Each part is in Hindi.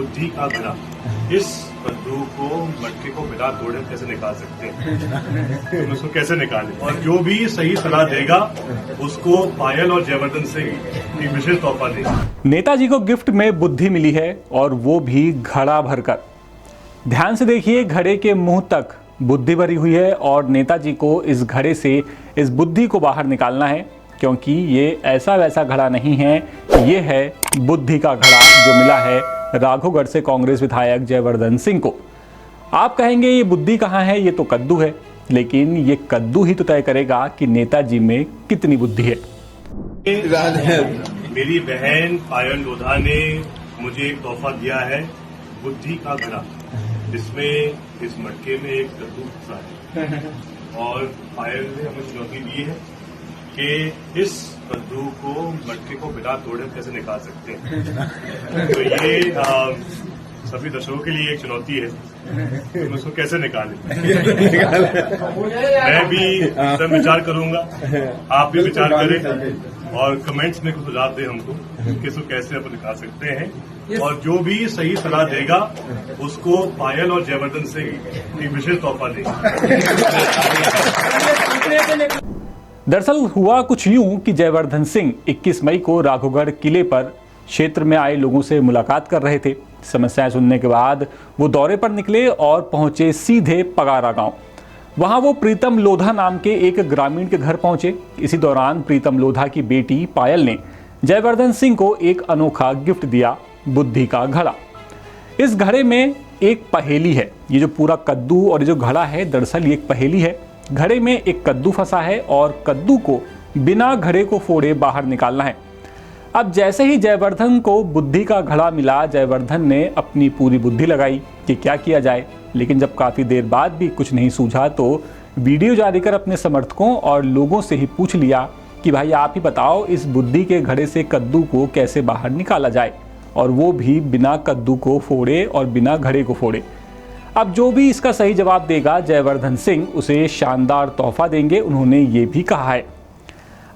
बुद्धि का घड़ा। इस कद्दू को मटके को बिना तोड़े कैसे निकाल सकते हैं, तो उसको कैसे निकालें। और जो भी सही सलाह देगा उसको पायल और जयवर्धन सिंह एक विशेष तोहफा देगा। नेताजी को गिफ्ट में बुद्धि मिली है और वो भी घड़ा भरकर। ध्यान से देखिए, घड़े के मुंह तक बुद्धि भरी हुई है और नेताजी को इस घड़े से इस बुद्धि को बाहर निकालना है, क्योंकि ये ऐसा वैसा घड़ा नहीं है, ये है बुद्धि का घड़ा जो मिला है राघोगढ़ से कांग्रेस विधायक जयवर्धन सिंह को। आप कहेंगे ये बुद्धि कहाँ है, ये तो कद्दू है, लेकिन ये कद्दू ही तो तय करेगा कि नेताजी में कितनी बुद्धि है। मेरी बहन पायल लोधा ने मुझे एक तोहफा दिया है, बुद्धि का घड़ा, जिसमें इस मटके में एक कद्दू फंसा है। और पायल ने हमें चुनौती दी है कि इस कद्दू को मटके को बिना तोड़े कैसे निकाल सकते हैं। तो ये सभी दर्शकों के लिए एक चुनौती है कि हम उसको कैसे निकालें। मैं भी सब विचार करूंगा, आप भी विचार करें और कमेंट्स में कुछ सुझाव दें हमको कि इसको कैसे अपन निकाल सकते हैं। और जो भी सही सलाह देगा उसको पायल और जयवर्धन सिंह एक विशेष तोहफा देगा। दरअसल हुआ कुछ यूं कि जयवर्धन सिंह 21 मई को राघोगढ़ किले पर क्षेत्र में आए लोगों से मुलाकात कर रहे थे। समस्याएं सुनने के बाद वो दौरे पर निकले और पहुंचे सीधे पगारा गांव। वहां वो प्रीतम लोधा नाम के एक ग्रामीण के घर पहुंचे। इसी दौरान प्रीतम लोधा की बेटी पायल ने जयवर्धन सिंह को एक अनोखा गिफ्ट दिया, बुद्धि का घड़ा। इस घड़े में एक पहेली है। ये जो पूरा कद्दू और ये जो घड़ा है, दरअसल ये एक पहेली है। घड़े में एक कद्दू फंसा है और कद्दू को बिना घड़े को फोड़े बाहर निकालना है। अब जैसे ही जयवर्धन को बुद्धि का घड़ा मिला, जयवर्धन ने अपनी पूरी बुद्धि लगाई कि क्या किया जाए। लेकिन जब काफ़ी देर बाद भी कुछ नहीं सूझा तो वीडियो जारी कर अपने समर्थकों और लोगों से ही पूछ लिया कि भाई आप ही बताओ, इस बुद्धि के घड़े से कद्दू को कैसे बाहर निकाला जाए, और वो भी बिना कद्दू को फोड़े और बिना घड़े को फोड़े। अब जो भी इसका सही जवाब देगा, जयवर्धन सिंह उसे शानदार तोहफा देंगे, उन्होंने ये भी कहा है।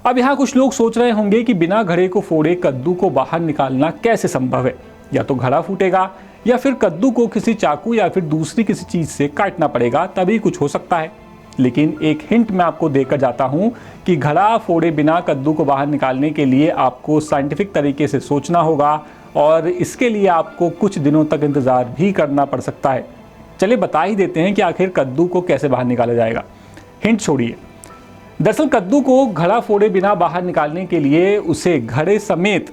अब यहाँ कुछ लोग सोच रहे होंगे कि बिना घड़े को फोड़े कद्दू को बाहर निकालना कैसे संभव है। या तो घड़ा फूटेगा या फिर कद्दू को किसी चाकू या फिर दूसरी किसी चीज़ से काटना पड़ेगा, तभी कुछ हो सकता है। लेकिन एक हिंट मैं आपको देकर जाता हूँ कि घड़ा फोड़े बिना कद्दू को बाहर निकालने के लिए आपको साइंटिफिक तरीके से सोचना होगा और इसके लिए आपको कुछ दिनों तक इंतज़ार भी करना पड़ सकता है। चलिए बता ही देते हैं कि आखिर कद्दू को कैसे बाहर निकाला जाएगा। हिंट छोड़िए। दरअसल कद्दू को घड़ा फोड़े बिना बाहर निकालने के लिए उसे घड़े समेत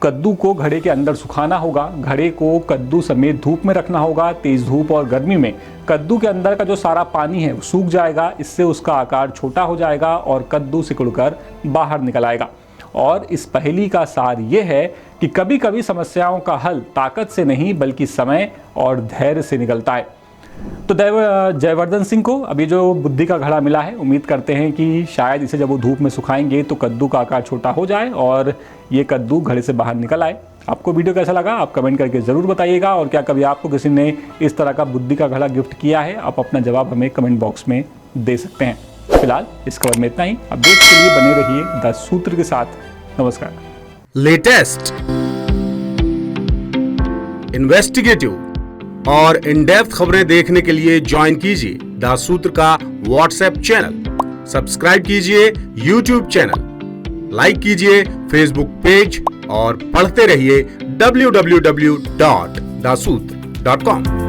कद्दू को घड़े के अंदर सुखाना होगा। घड़े को कद्दू समेत धूप में रखना होगा। तेज धूप और गर्मी में कद्दू के अंदर का जो सारा पानी है वो सूख जाएगा। इससे उसका आकार छोटा हो जाएगा और कद्दू सिकुड़कर बाहर निकल आएगा। और इस पहेली का सार ये है कि कभी कभी समस्याओं का हल ताकत से नहीं बल्कि समय और धैर्य से निकलता है। तो जयवर्धन सिंह को अभी जो बुद्धि का घड़ा मिला है, उम्मीद करते हैं कि शायद इसे जब वो धूप में सुखाएंगे तो कद्दू का आकार छोटा हो जाए और ये कद्दू घड़े से बाहर निकल आए। आपको वीडियो कैसा लगा आप कमेंट करके ज़रूर बताइएगा। और क्या कभी आपको किसी ने इस तरह का बुद्धि का घड़ा गिफ्ट किया है? आप अपना जवाब हमें कमेंट बॉक्स में दे सकते हैं। फिलहाल इस खबर में इतना ही। अपडेट के लिए बने रहिए द सूत्र के साथ। नमस्कार। लेटेस्ट, इन्वेस्टिगेटिव और इन डेप्थ खबरें देखने के लिए ज्वाइन कीजिए द सूत्र का व्हाट्सएप चैनल, सब्सक्राइब कीजिए यूट्यूब चैनल, लाइक कीजिए फेसबुक पेज और पढ़ते रहिए www.daसूत्र.com।